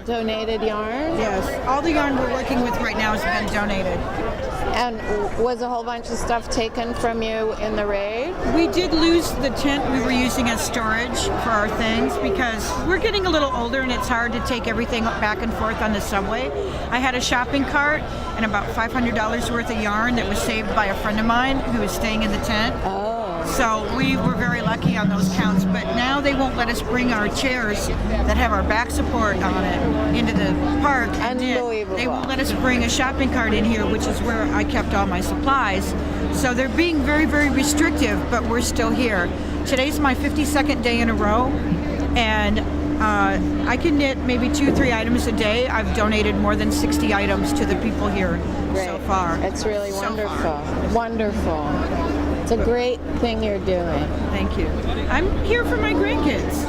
donated yarn? Yes, all the yarn we're working with right now has been donated. And was a whole bunch of stuff taken from you in the raid? We did lose the tent we were using as storage for our things because we're getting a little older and it's hard to take everything back and forth on the subway. I had a shopping cart and about $500 worth of yarn that was saved by a friend of mine who was staying in the tent. Oh. So we were very lucky on those counts, but now they won't let us bring our chairs that have our back support on it into the park. Unbelievable. They won't let us bring a shopping cart in here, which is where I kept all my supplies. So they're being very, very restrictive, but we're still here. Today's my 52nd day in a row, and I can knit maybe 2-3 items a day. I've donated more than 60 items to the people here so far. It's really wonderful. Wonderful. It's a great thing you're doing. Thank you. I'm here for my grandkids.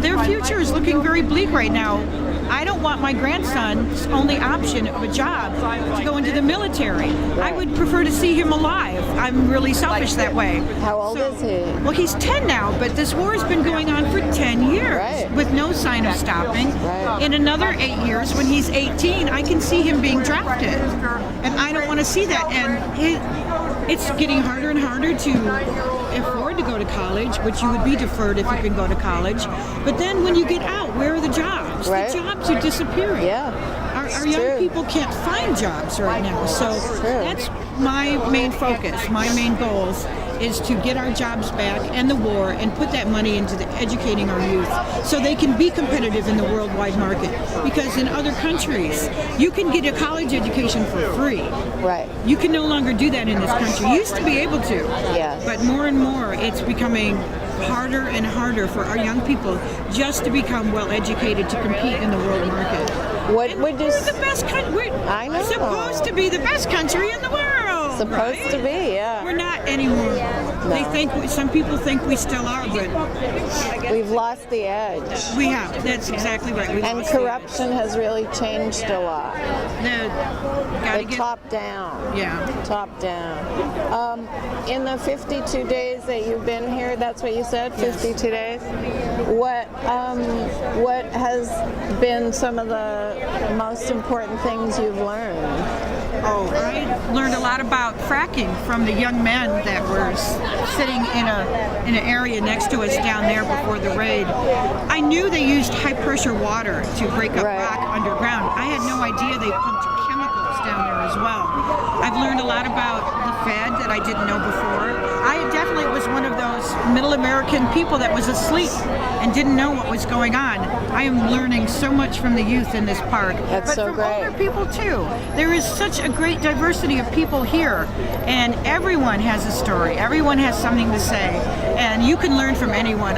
Their future is looking very bleak right now. I don't want my grandson's only option of a job to go into the military. I would prefer to see him alive. I'm really selfish that way. How old is he? Well, he's 10 now, but this war has been going on for 10 years with no sign of stopping. In another 8 years, when he's 18, I can see him being drafted. And I don't want to see that. And it's getting harder and harder to afford to go to college, which you would be deferred if you can go to college. But then when you get out, where are the jobs? The jobs are disappearing. Our young people can't find jobs right now. So that's my main focus, my main goals is to get our jobs back and the war and put that money into educating our youth so they can be competitive in the worldwide market. Because in other countries, you can get a college education for free. Right. You can no longer do that in this country. You used to be able to. Yes. But more and more, it's becoming harder and harder for our young people just to become well educated to compete in the world market. What would you? We're the best country. I know. We're supposed to be the best country in the world. Supposed to be, yeah. We're not anymore. No. They think some people think we still are, but we've lost the edge. We have. That's exactly right. And corruption has really changed a lot. The top down. Yeah. Top down. In the 52 days that you've been here, that's what you said, 52 days. What has been some of the most important things you've learned? Oh, I learned a lot about fracking from the young men that were sitting in an area next to us down there before the raid. I knew they used high pressure water to break up rock underground. I had no idea they pumped chemicals down there as well. I've learned a lot about the Fed that I didn't know before. I definitely was one of those middle American people that was asleep and didn't know what was going on. I am learning so much from the youth in this park. That's so great. But from older people too. There is such a great diversity of people here, and everyone has a story. Everyone has something to say, and you can learn from anyone.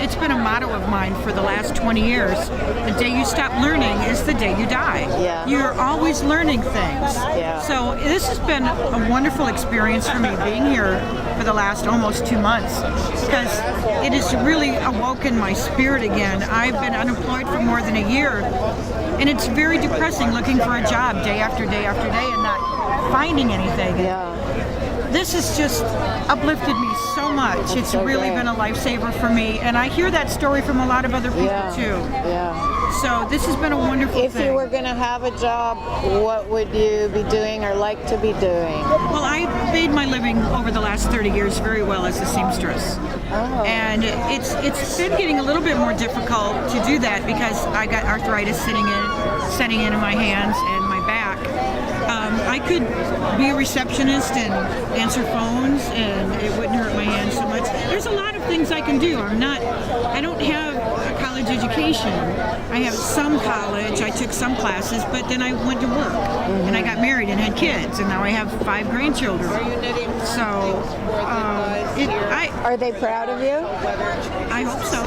It's been a motto of mine for the last 20 years. The day you stop learning is the day you die. Yeah. You're always learning things. Yeah. So this has been a wonderful experience for me being here for the last almost 2 months, because it has really awoken my spirit again. I've been unemployed for more than a year, and it's very depressing looking for a job day after day after day and not finding anything. Yeah. This has just uplifted me so much. It's so really great. been a lifesaver for me, and I hear that story from a lot of other people too. Yeah. So this has been a wonderful thing. If you were going to have a job, what would you be doing or like to be doing? Well, I made my living over the last 30 years very well as a seamstress. Oh. And it's been getting a little bit more difficult to do that because I got arthritis setting in my hands and my back. I could be a receptionist and answer phones, and it wouldn't hurt my hands so much. There's a lot of things I can do. I don't have a college education. I have some college. I took some classes, but then I went to work, and I got married and had kids, and now I have 5 grandchildren. So, are they proud of you? I hope so.